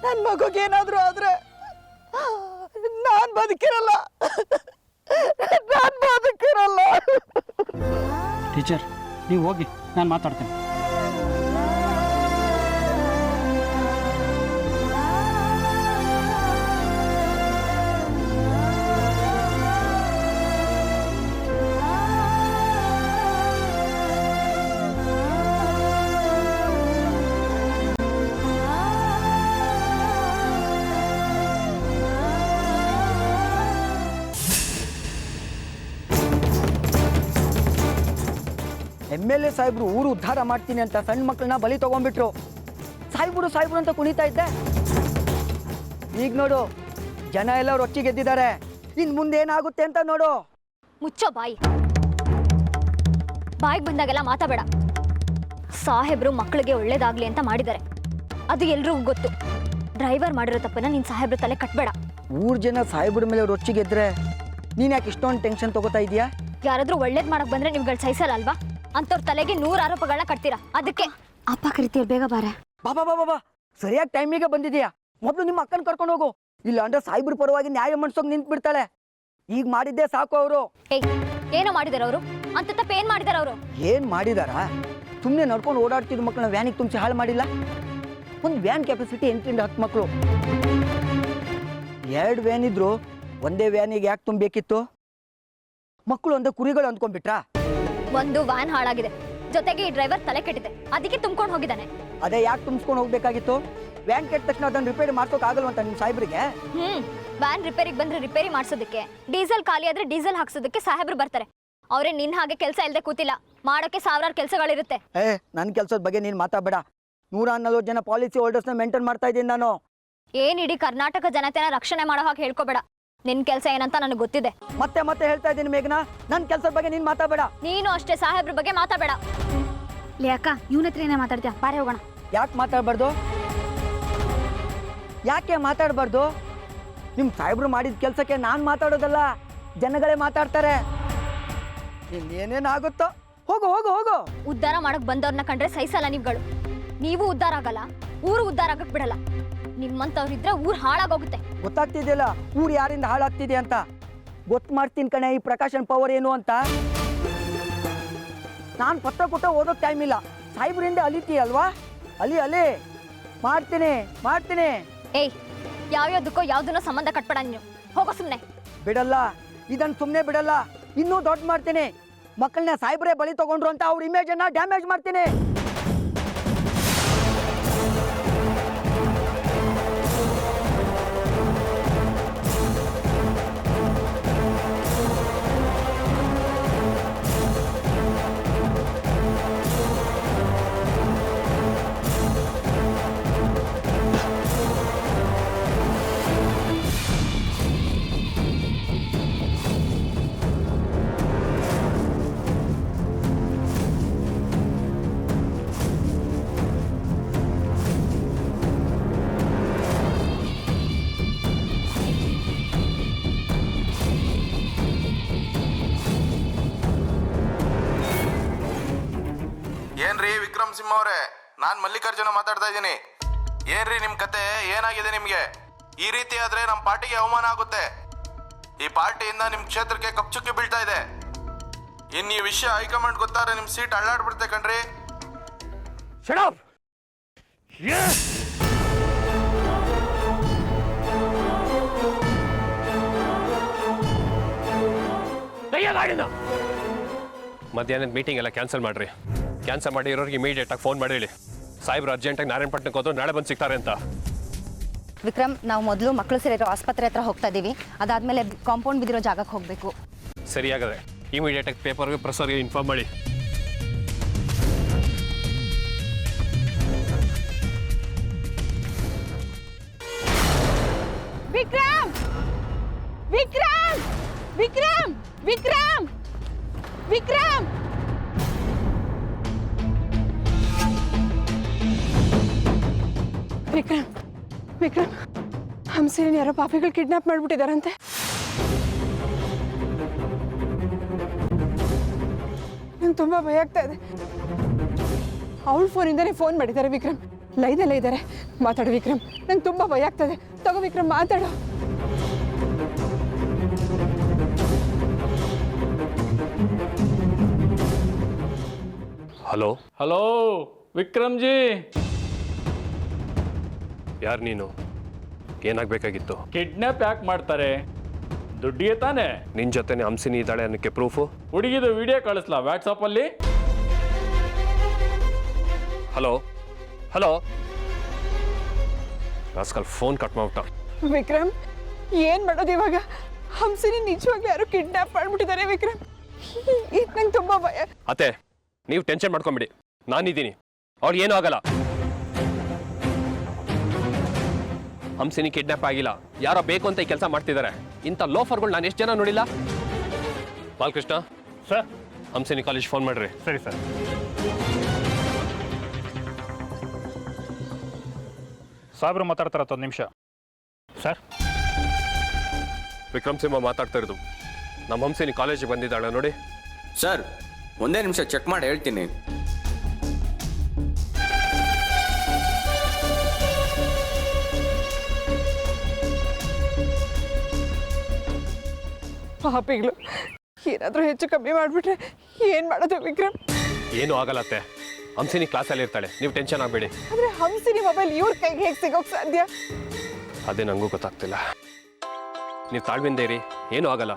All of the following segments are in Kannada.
ನನ್ನ ಮಗುಗೆ ಏನಾದರೂ ಆದರೆ ನಾನು ಬದುಕಿರಲ್ಲ. ಟೀಚರ್ ನೀವು ಹೋಗಿ, ನಾನು ಮಾತಾಡ್ತೇನೆ. MLA ಸಾಹೇಬ್ರು ಊರು ಉದ್ಧಾರ ಮಾಡ್ತೀನಿ ಅಂತ ಸಣ್ಣ ಮಕ್ಕಳನ್ನ ಬಲಿ ತಗೊಂಡ್ಬಿಟ್ರು. ಸಾಹೇಬ್ರು ಅಂತ ಕುಣಿತಾ ಇದ್ದೆ. ಈಗ ನೋಡು, ಜನ ಎಲ್ಲ ರೊಚ್ಚಿಗೆದ್ದಿದ್ದಾರೆ. ಇನ್ ಮುಂದೆ ಏನಾಗುತ್ತೆ ಅಂತ ನೋಡು. ಮುಚ್ಚೋ ಬಾಯಿಗೆ ಬಂದಾಗೆಲ್ಲ ಮಾತಾಬೇಡ. ಸಾಹೇಬ್ರು ಮಕ್ಕಳಿಗೆ ಒಳ್ಳೇದಾಗ್ಲಿ ಅಂತ ಮಾಡಿದ್ದಾರೆ, ಅದು ಎಲ್ರಿಗೂ ಗೊತ್ತು. ಡ್ರೈವರ್ ಮಾಡಿರೋ ತಪ್ಪನ್ನ ನೀನ್ ಸಾಹೇಬ್ರ ತಲೆ ಕಟ್ಬೇಡ. ಊರ್ ಜನ ಸಾಹೇಬ್ರ ಮೇಲೆ ರೊಚ್ಚಿಗೆದ್ರೆ ನೀನ್ ಯಾಕೆ ಇಷ್ಟೊಂದು ಟೆನ್ಷನ್ ತಗೋತಾ ಇದೀಯಾ? ಯಾರಾದ್ರೂ ಒಳ್ಳೇದ್ ಮಾಡಕ್ ಬಂದ್ರೆ ನೀವುಗಳು ಸಹಿಸಲ್ಲ ಅಲ್ವಾ? ಅಂತವ್ರ ತಲೆಗೆ 100 ಆರೋಪಗಳನ್ನ ಕಟ್ತೀರಾ. ಅದಕ್ಕೆ ಅಪ್ಪ ಕರಿತೀರ್, ಬೇಗ ಬಾರೆ. ಬಾ ಸರಿಯಾಗಿ ಟೈಮಿಗೆ ಬಂದಿದ್ಯಾ. ಮೊದಲು ನಿಮ್ಮ ಅಕ್ಕನ ಕರ್ಕೊಂಡು ಹೋಗು, ಇಲ್ಲ ಅಂದ್ರೆ ಸಾಹೇಬ್ರ ಪರವಾಗಿ ನ್ಯಾಯ ಮನ್ಸೋಗಿ ನಿಂತು ಬಿಡ್ತಾಳೆ. ಈಗ ಮಾಡಿದ್ದೆ ಸಾಕು. ಅವರು ಏನೋ ಮಾಡಿದಾರ ಅವರು? ಅಂತ ತಪ್ಪ ಏನ್ ಮಾಡಿದಾರ ಅವರು? ಏನ್ ಮಾಡಿದಾರ? ಸುಮ್ಮನೆ ನಡ್ಕೊಂಡು ಓಡಾಡ್ತಿದ್ ಮಕ್ಕಳನ್ನ ವ್ಯಾನಿಗೆ ತುಂಬಿಸಿ ಹಾಳು ಮಾಡಿಲ್ಲ. ಒಂದು ವ್ಯಾನ್ ಕೆಪಾಸಿಟಿ 8 ರಿಂದ 10 ಮಕ್ಕಳು. 2 ವ್ಯಾನ್ ಇದ್ರು ಒಂದೇ ವ್ಯಾನಿಗೆ ಯಾಕೆ ತುಂಬಬೇಕಿತ್ತು? ಮಕ್ಕಳು ಒಂದೇ ಕುರಿಗಳು ಅಂದ್ಕೊಂಡ್ಬಿಟ್ರಾ? ಒಂದು ವ್ಯಾನ್ ಹಾಳಾಗಿದೆ, ಜೊತೆಗೆ ಈ ಡ್ರೈವರ್ ತಲೆ ಕೆಟ್ಟಿದೆ, ಅದಕ್ಕೆ ತುಂಬ್ಕೊಂಡು ಹೋಗಿದ್ದಾನೆ. ಅದೇ ಯಾಕೆ ತುಂಬಿಸ್ಕೊಂಡು ಹೋಗ್ಬೇಕಾಗಿತ್ತು? ವ್ಯಾನ್ ಕೆಟ್ಟ ತಕ್ಷಣ ಅದನ್ನ ರಿಪೇರಿ ಮಾಡ್ಸೋಕ್ ಆಗಲ್ವಂತ ನಿಮ್ ಸಾಹೇಬ್ರಿಗೆ? ವ್ಯಾನ್ ರಿಪೇರಿಗೆ ಬಂದ್ರೆ ರಿಪೇರಿ ಮಾಡ್ಸೋದಕ್ಕೆ, ಡೀಸೆಲ್ ಖಾಲಿ ಆದ್ರೆ ಡೀಸೆಲ್ ಹಾಕ್ಸೋದಕ್ಕೆ ಸಾಹೇಬ್ರು ಬರ್ತಾರೆ. ಅವ್ರೆ ನಿನ್ ಹಾಗೆ ಕೆಲಸ ಇಲ್ಲದೆ ಕೂತಿಲ್ಲ, ಮಾಡೋಕೆ ಸಾವಿರಾರು ಕೆಲಸಗಳಿರುತ್ತೆ. ನನ್ನ ಕೆಲಸದ ಬಗ್ಗೆ ನೀನ್ ಮಾತಾಡಬೇಡ. 140 ಜನ ಪಾಲಿಸಿ ಹೋಲ್ಡರ್ಸ್ನ ಮೇಂಟೈನ್ ಮಾಡ್ತಾ ಇದ್ದೀನಿ ನಾನು. ಏನ್ ಇಡೀ ಕರ್ನಾಟಕ ಜನತೆನ ರಕ್ಷಣೆ ಮಾಡೋ ಹಾಗೆ ಹೇಳ್ಕೋಬೇಡ. ನಿನ್ ಕೆಲಸ ಏನಂತ ನನಗೆ ಗೊತ್ತಿದೆ. ಮತ್ತೆ ಹೇಳ್ತಾ ಇದ್ದೀನಿ ಮೇಘನಾ, ನನ್ನ ಕೆಲಸದ ಬಗ್ಗೆ ನೀನ್ ಮಾತಾಡಬೇಡ. ನೀನು ಅಷ್ಟೇ ಸಾಹೇಬ್ರ ಬಗ್ಗೆ ಮಾತಾಡಬೇಡ. ಲೇ ಅಕ್ಕ, ಇವನ ಹತ್ರ ಏನೇ ಮಾತಾಡ್ತೀಯ? ಬಾರೆ ಹೋಗೋಣ. ಯಾಕೆ ಮಾತಾಡಬಾರ್ದು? ಯಾಕೆ ಮಾತಾಡಬಾರ್ದು? ನಿಮ್ಮ ಸಾಹೇಬ್ರು ಮಾಡಿದ ಕೆಲಸಕ್ಕೆ ನಾನು ಮಾತಾಡೋದಲ್ಲ, ಜನಗಳೇ ಮಾತಾಡ್ತಾರೆ. ಇನ್ನೇನೇನಾಗುತ್ತೋ. ಹೋಗು ಹೋಗು ಹೋಗು. ಉದ್ಧಾರ ಮಾಡಕ್ ಬಂದವ್ರನ್ನ ಕಂಡ್ರೆ ಸಹಿಸಲ್ಲ ನೀವುಗಳು. ನೀವು ಉದ್ಧಾರ ಆಗಲ್ಲ, ಊರು ಉದ್ಧಾರ ಆಗಕ್ ಬಿಡಲ್ಲ. ನಿಮ್ಮಂತವ್ರಿದ್ರೆ ಊರ್ ಹಾಳಾಗೋಗುತ್ತೆ. ಗೊತ್ತಾಗ್ತಿದೆಯಲ್ಲ ಊರು ಯಾರಿಂದ ಹಾಳಾಗ್ತಿದೆ ಅಂತ. ಗೊತ್ತು ಮಾಡ್ತೀನಿ ಕಣೆ ಈ ಪ್ರಕಾಶನ್ ಪವರ್ ಏನು ಅಂತ. ನಾನು ಪತ್ರ ಕೊಟ್ಟ ಓದೋಕ್ ಟೈಮ್ ಇಲ್ಲ. ಸಾಹೇಬ್ರಿಂದ ಅಲಿತೀಯಲ್ವಾ? ಅಲಿ ಮಾಡ್ತೀನಿ. ಏಯ್, ಯಾವ್ಯಾವ್ದಕ್ಕೋ ಯಾವ್ದನ್ನೋ ಸಂಬಂಧ ಕಟ್ಬೇಡ ನೀನು. ಹೋಗೋ ಸುಮ್ನೆ. ಬಿಡಲ್ಲ, ಇದನ್ನ ಸುಮ್ಮನೆ ಬಿಡಲ್ಲ. ಇನ್ನೂ ದೊಡ್ಡ ಮಾಡ್ತೀನಿ. ಮಕ್ಕಳನ್ನ ಸಾಹೇಬ್ರೇ ಬಲಿ ತಗೊಂಡ್ರು ಅಂತ ಅವ್ರ ಇಮೇಜ್ ಅನ್ನ ಡ್ಯಾಮೇಜ್ ಮಾಡ್ತೀನಿ. ಏನ್ರಿ ವಿಕ್ರಮ್ ಸಿಂಹ ಅವರೇ, ನಾನ್ ಮಲ್ಲಿಕಾರ್ಜುನ ಮಾತಾಡ್ತಾ ಇದ್ದೀನಿ. ಏನ್ರಿ ನಿಮ್ ಕತೆ? ಏನಾಗಿದೆ ನಿಮ್ಗೆ? ಈ ರೀತಿ ಆದ್ರೆ ನಮ್ ಪಾರ್ಟಿಗೆ ಅವಮಾನ ಆಗುತ್ತೆ. ಈ ಪಾರ್ಟಿಯಿಂದ ನಿಮ್ ಕ್ಷೇತ್ರಕ್ಕೆ ಕಪ್ಚುಕ್ಕಿ ಬೀಳ್ತಾ ಇದೆ. ಇನ್ ಈ ವಿಷಯ ಹೈಕಮಾಂಡ್ ಗೊತ್ತಾದ್ರೆ ನಿಮ್ ಸೀಟ್ ಅಳ್ಳಾಡ್ಬಿಡುತ್ತೆ ಕಣ್ರಿ. ಮಧ್ಯಾಹ್ನದ ಮೀಟಿಂಗ್ ಎಲ್ಲ ಕ್ಯಾನ್ಸಲ್ ಮಾಡ್ರಿ. ಕ್ಯಾನ್ಸಲ್ ಮಾಡಿ ಇರೋರಿಗೆ ಇಮಿಡಿಯೇಟ್ ಆಗಿ ಫೋನ್ ಮಾಡಿ ಹೇಳಿ, ಸಾಹೇಬ್ರು ಅರ್ಜೆಂಟಾಗಿ ನಾರಾಯಣಪಟ್ಟಣಕ್ಕೆ ಹೋದ್ರು ನಾಳೆ ಬಂದು ಸಿಗ್ತಾರೆ ಅಂತ. ವಿಕ್ರಮ್, ನಾವು ಮೊದಲು ಮಕ್ಕಳು ಸೇರಿರೋ ಆಸ್ಪತ್ರೆ ಹತ್ರ ಹೋಗ್ತಾ ಇದ್ದೀವಿ. ಅದಾದಮೇಲೆ ಕಾಂಪೌಂಡ್ ಬಿದ್ದಿರೋ ಜಾಗಕ್ಕೆ ಹೋಗಬೇಕು. ಸರಿಯಾಗದೆ, ಇಮಿಡಿಯೇಟಾಗಿ ಪೇಪರ್ಗೆ ಪ್ರೆಸ್ಸರ್ಗೆ ಇನ್ಫಾರ್ಮ್ ಮಾಡಿ. ವಿಕ್ರಮ್ ವಿಕ್ರಮ್ ವಿಕ್ರಮ್ ವಿಕ್ರಮ್ ವಿಕ್ರಮ್ ವಿಕ್ರಮ್ ವಿಕ್ರಮ್ ಹಂಸೇನ ಯಾರೋ ಪಾಪಿಗಳು ಕಿಡ್ನಾಪ್ ಮಾಡಿಬಿಟ್ಟಿದಾರಂತೆ. ನಂಗೆ ತುಂಬ ಭಯ ಆಗ್ತಾ ಇದೆ. ಅವಳ ಫೋನಿಂದನೇ ಫೋನ್ ಮಾಡಿದ್ದಾರೆ ವಿಕ್ರಮ್. ಲೈನಲ್ಲೇ ಇದ್ದಾರೆ. ಮಾತಾಡು ವಿಕ್ರಮ್, ನಂಗೆ ತುಂಬ ಭಯ ಆಗ್ತದೆ. ತಗೋ ವಿಕ್ರಮ್, ಮಾತಾಡು. ಹಲೋ ಹಲೋ ವಿಕ್ರಮ್ ಜಿ, ಯಾರು ನೀನು? ಏನಾಗಬೇಕಾಗಿತ್ತು? ಕಿಡ್ನಾಪ್ ಯಾಕೆ ಮಾಡ್ತಾರೆ? ದುಡ್ಡಿಗೆ ತಾನೆ. ನಿನ್ನ ಜೊತೆನೆ ಹಂಸಿನಿ ಇದ್ದಾಳೆ ಅನ್ನೋಕ್ಕೆ ಪ್ರೂಫು? ಹುಡುಗಿದು ವಿಡಿಯೋ ಕಳಿಸ್ಲಾ ವಾಟ್ಸಪ್ಪಲ್ಲಿ? Hello hello, rascal phone cut ಮಾಡ್ಬಿಟ್ಟ. ವಿಕ್ರಮ್, ಏನು ಮಾಡೋದು ಇವಾಗ? ಹಂಸಿನಿ ನಿಜವಾಗ್ಲೂ ಯಾರು ಕಿಡ್ನಾಪ್ ಮಾಡಿಬಿಟ್ಟಿದ್ದಾರೆ ವಿಕ್ರಮ್. ಇದು ನಂಗೆ ತುಂಬ ಭಯ. ಅತ್ತೆ, ನೀವು ಟೆನ್ಷನ್ ಮಾಡ್ಕೊಂಬಿಡಿ, ನಾನಿದ್ದೀನಿ, ಅವ್ಳು ಏನೂ ಆಗಲ್ಲ. ಹಂಸಿನಿ ಕಿಡ್ನಾಪ್ ಆಗಿಲ್ಲ, ಯಾರೋ ಬೇಕು ಅಂತ ಈ ಕೆಲಸ ಮಾಡ್ತಿದ್ದಾರೆ. ಇಂಥ ಲೋಫರ್ಗಳು ನಾನು ಎಷ್ಟು ಜನ ನೋಡಿಲ್ಲ. Balakrishna sir. Hamsini college phone ಮಾಡ್ರಿ. ಸರಿ ಸರ್. ಸಾಬ್ರು ಮಾತಾಡ್ತಾರ 10 ನಿಮಿಷ ಸರ್. ವಿಕ್ರಮ್ ಸಿಂಹ ಮಾತಾಡ್ತಾ ಇರೋದು. ನಮ್ಮ ಹಂಸಿನಿ ಕಾಲೇಜಿಗೆ ಬಂದಿದ್ದಾಳೆ ನೋಡಿ. ಸರ್, ಒಂದೇ ನಿಮಿಷ ಚೆಕ್ ಮಾಡಿ ಹೇಳ್ತೀನಿ. ಪಾಪಿಗಳು, ಏನಾದರೂ ಹೆಚ್ಚು ಕಮ್ಮಿ ಮಾಡಿಬಿಟ್ರೆ ಏನು ಮಾಡೋದು ವಿಕ್ರಮ್? ಏನೂ ಆಗಲ್ಲ ಅತ್ತೆ, ಹಂಸಿನಿ ಕ್ಲಾಸಲ್ಲಿ ಇರ್ತಾಳೆ, ನೀವು ಟೆನ್ಷನ್ ಆಗಬೇಡಿ. ಆದರೆ ಹಂಸಿನಿ ಮೊಬೈಲ್ ಇವ್ರ ಕೈಗೆ ಹೇಗೆ ಸಿಗೋಕ್ಕೆ ಸಾಧ್ಯ? ಅದೇ ನನಗೂ ಗೊತ್ತಾಗ್ತಿಲ್ಲ. ನೀವು ತಾಳ್ಮೆಯಿಂದ ಇರಿ, ಏನೂ ಆಗಲ್ಲ.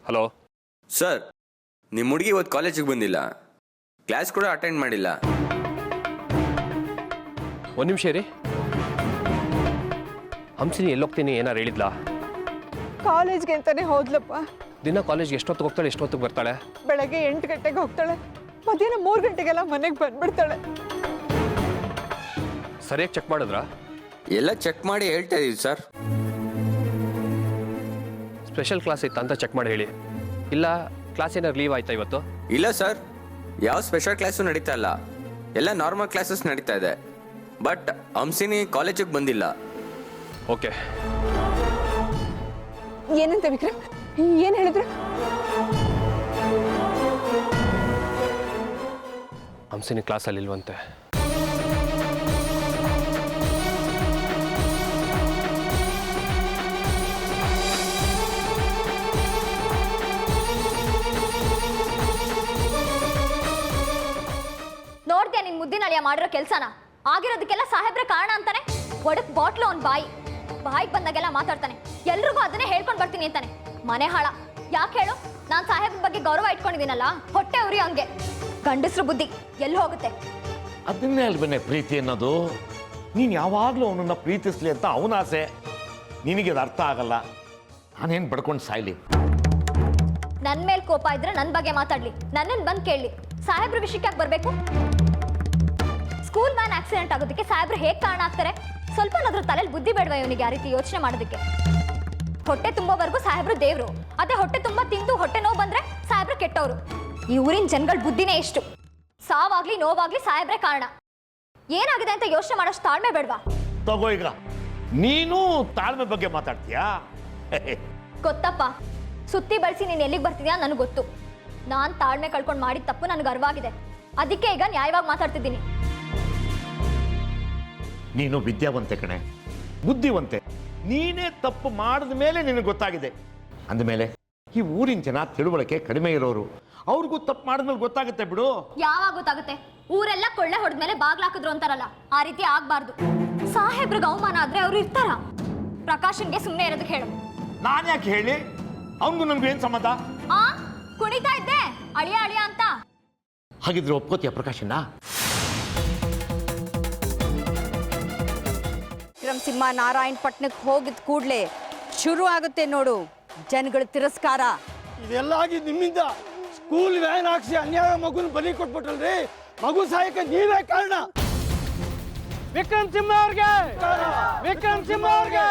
ಹಲೋ ಸರ್, ನಿಮ್ಮ ಹುಡುಗಿ ಇವತ್ತು ಕಾಲೇಜಿಗೆ ಬಂದಿಲ್ಲ, ಕ್ಲಾಸ್ ಕೂಡ ಅಟೆಂಡ್ ಮಾಡಿಲ್ಲ. ಒಂದು ನಿಮಿಷ ಇರಿ. ಹಂಸಿನಿ ಎಲ್ಲೋಗ್ತೀನಿ ಏನಾರು ಹೇಳಿದ್ಲಾ? ಕಾಲೇಜ್ಗೆ ಅಂತಾನೆ ಹೋದ್ಲಪ್ಪ. ದಿನ ಕಾಲೇಜ್ಗೆ ಎಷ್ಟೊತ್ತಿಗೆ ಹೋಗ್ತಾಳೆ, ಎಷ್ಟೊತ್ತಿಗೆ ಬರ್ತಾಳೆ? ಬೆಳಗ್ಗೆ 8 ಗಂಟೆಗೆ ಹೋಗ್ತಾಳೆ, ಮಧ್ಯಾಹ್ನ 3 ಗಂಟೆಗೆಲ್ಲ ಮನೆಗೆ ಬಂದ್ಬಿಡ್ತಾಳೆ. ಸರಿಯಾಗಿ ಚೆಕ್ ಮಾಡಿದ್ರಾ? ಎಲ್ಲ ಚೆಕ್ ಮಾಡಿ ಹೇಳ್ತಾ ಇದೀವಿ ಸರ್. ಸ್ಪೆಷಲ್ ಕ್ಲಾಸ್ ಇತ್ತು ಅಂತ ಚೆಕ್ ಮಾಡಿ ಹೇಳಿ. ಇಲ್ಲ ಕ್ಲಾಸ್ ಏನಾರು ಲೀವ್ ಆಯ್ತಾ ಇವತ್ತು? ಇಲ್ಲ ಸರ್, ಯಾವ ಸ್ಪೆಷಲ್ ಕ್ಲಾಸು ನಡೀತಾ ಇಲ್ಲ, ಎಲ್ಲ ನಾರ್ಮಲ್ ಕ್ಲಾಸಸ್ ನಡೀತಾ ಇದೆ. ಬಟ್ ಹಂಸಿನಿ ಕಾಲೇಜಿಗೆ ಬಂದಿಲ್ಲ. ಓಕೆ. ಏನಂತ ವಿಕ್ರಮ್, ಏನು ಹೇಳಿದ್ರು? ಹಂಸಿನಿ ಕ್ಲಾಸಲ್ಲಿ ಇಲ್ವಂತೆ. ನೋಡ್ದ್ಯಾ ನಿನ್ ಮುದ್ದಿನ ಅಳಿಯ ಮಾಡಿರೋ ಕೆಲ್ಸನ? ಆಗಿರೋದಕ್ಕೆಲ್ಲ ಸಾಹೇಬ್ರೆ ಕಾರಣ ಅಂತಾನೆ. ಒಡಕ್ ಬಾಟ್ಲು ಅವ್ನ್ ಬಾಯಿಗೆ ಬಂದಾಗೆಲ್ಲ ಮಾತಾಡ್ತಾನೆ. ಎಲ್ರಿಗೂ ಅದನ್ನೇ ಹೇಳ್ಕೊಂಡ್ ಬರ್ತೀನಿ ಅಂತಾನೆ. ಮನೆ ಹಾಳ. ಯಾಕೆ ಹೇಳು? ನಾನ್ ಸಾಹೇಬ್ರ ಬಗ್ಗೆ ಗೌರವ ಇಟ್ಕೊಂಡಿದ್ದೀನಲ್ಲ, ಹೊಟ್ಟೆ ಉರಿ ಹಂಗೆ. ಗಂಡಸ್ರು ಬುದ್ಧಿ ಎಲ್ಲಿ ಹೋಗುತ್ತೆ? ಅದನ್ನೇ ಅಲ್ವೇನೆ ಪ್ರೀತಿ ಅನ್ನೋದು. ನೀನು ಯಾವಾಗಲೂ ಅವನನ್ನು ಪ್ರೀತಿಸ್ಲಿ ಅಂತ ಅವನ ಆಸೆ. ನಿನಗೆ ಅದು ಅರ್ಥ ಆಗಲ್ಲ. ನಾನೇನು ಬಡ್ಕೊಂಡು ಸಾಯ್ಲಿ? ನನ್ ಮೇಲೆ ಕೋಪ ಇದ್ರೆ ನನ್ ಬಗ್ಗೆ ಮಾತಾಡ್ಲಿ, ನನ್ನನ್ ಬಂದ್ ಕೇಳಲಿ. ಸಾಹೇಬ್ರ ವಿಷಯಕ್ಕೆ ಯಾಕೆ ಬರ್ಬೇಕು? ಸ್ಕೂಲ್ ವ್ಯಾನ್ ಆಕ್ಸಿಡೆಂಟ್ ಆಗೋದಕ್ಕೆ ಸಾಹೇಬ್ರು ಹೇಗೆ ಕಾರಣ ಆಗ್ತಾರೆ? ಸ್ವಲ್ಪ ನಾದ್ರೂ ತಲೆಯಲ್ಲಿ ಬುದ್ಧಿ ಬೇಡವಾ ಇವನಿಗೆ ಆ ರೀತಿ ಯೋಚನೆ ಮಾಡೋದಕ್ಕೆ? ಹೊಟ್ಟೆ ತುಂಬೋವರೆಗೂ ಸಾಹೇಬ್ರು ದೇವ್ರು, ಅದೇ ಹೊಟ್ಟೆ ತುಂಬಾ ತಿಂದು ಹೊಟ್ಟೆ ನೋವು ಬಂದ್ರೆ ಸಾಹೇಬ್ರು ಕೆಟ್ಟವ್ರು. ಈ ಊರಿನ ಜನಗಳ ಬುದ್ಧಿನೇ ಇಷ್ಟು. ಸಾವಾಗ್ಲಿ ನೋವಾಗ್ಲಿ ಸಾಹೇಬ್ರೆ ಕಾರಣ. ಏನಾಗಿದೆ ಅಂತ ಯೋಚನೆ ಮಾಡೋಷ್ಟು ತಾಳ್ಮೆ ಬೇಡವಾ? ತಗೋ, ಈಗ ನೀನು ತಾಳ್ಮೆ ಬಗ್ಗೆ ಮಾತಾಡ್ತೀಯಾ? ಗೊತ್ತಪ್ಪ, ಸುತ್ತಿ ಬಳಸಿ ನೀನು ಎಲ್ಲಿಗೆ ಬರ್ತಿದ್ಯಾ ನನಗೆ ಗೊತ್ತು. ನಾನ್ ತಾಳ್ಮೆ ಕಳ್ಕೊಂಡು ಮಾಡಿದ ತಪ್ಪು ನನಗೆ ಅರಿವಾಗಿದೆ. ಅದಕ್ಕೆ ಈಗ ನ್ಯಾಯವಾಗಿ ಮಾತಾಡ್ತಿದ್ದೀನಿ. ನೀನು ವಿದ್ಯಾವಂತೆ ಕಣೆ, ಬುದ್ಧಿವಂತೆ. ನೀನೇ ತಪ್ಪು ಮಾಡಿದ ಮೇಲೆ ನಿನಗೆ ಗೊತ್ತಾಗಿದೆ ಅಂದಮೇಲೆ ಈ ಊರಿನ ಜನ ತಿಳುವಳಿಕೆ ಕಡಿಮೆ ಇರೋರು, ಅವ್ರಿಗೂ ತಪ್ಪು ಮಾಡಿದ್ಮೇಲೆ ಗೊತ್ತಾಗುತ್ತೆ ಬಿಡು. ಯಾವಾಗ ಗೊತ್ತಾಗುತ್ತೆ? ಊರೆಲ್ಲ ಕೊಳ್ಳೆ ಹೊಡೆದ್ಮೇಲೆ ಬಾಗ್ಲಾಕಿದ್ರು ಅಂತಾರಲ್ಲ, ಆ ರೀತಿ ಆಗ್ಬಾರ್ದು. ಸಾಹೇಬ್ರಿಗೆ ಅವಮಾನ ಆದ್ರೆ ಅವ್ರು ಇರ್ತಾರ? ಪ್ರಕಾಶನ್ಗೆ ಸುಮ್ಮನೆ ಇರೋದಕ್ಕೆ ಹೇಳು. ನಾನು ಯಾಕೆ ಹೇಳಿ? ಅವನಿಗೂ ನನ್ಗೂ ಏನು ಸಂಬಂಧ? ಆ ಕುಣಿತಾ ಇದ್ದೆ ಅಳಿಯ ಅಳಿಯ ಅಂತ. ಹಾಗಿದ್ರೆ ಒಪ್ಕೋತೀಯ ಪ್ರಕಾಶನ್ನ? ವಿಕ್ರಮ್ ಸಿಂಹ ನಾರಾಯಣಪಟ್ಟಣಕ್ಕೆ ಹೋಗಿದ ಕೂಡಲೇ ಶುರು ಆಗುತ್ತೆ ನೋಡು ಜನಗಳ ತಿರಸ್ಕಾರ. ಇದೆಲ್ಲ ಆಗಿದ್ದು ನಿಮ್ಮಿಂದ. ಸ್ಕೂಲ್ ವ್ಯಾನ್ ಹಾಕ್ಸಿ ಅನ್ಯಾಯ ಮಗುನ ಬಲಿ ಕೊಟ್ಬಿಟ್ರಲ್ರಿ. ಮಗು ಸಾಯಕ್ಕೆ ನೀವೇ ಕಾರಣ. ವಿಕ್ರಮ್ ಸಿಂಹ ಅವ್ರಿಗೆ, ವಿಕ್ರಮ್ ಸಿಂಹ ಅವ್ರಿಗೆ.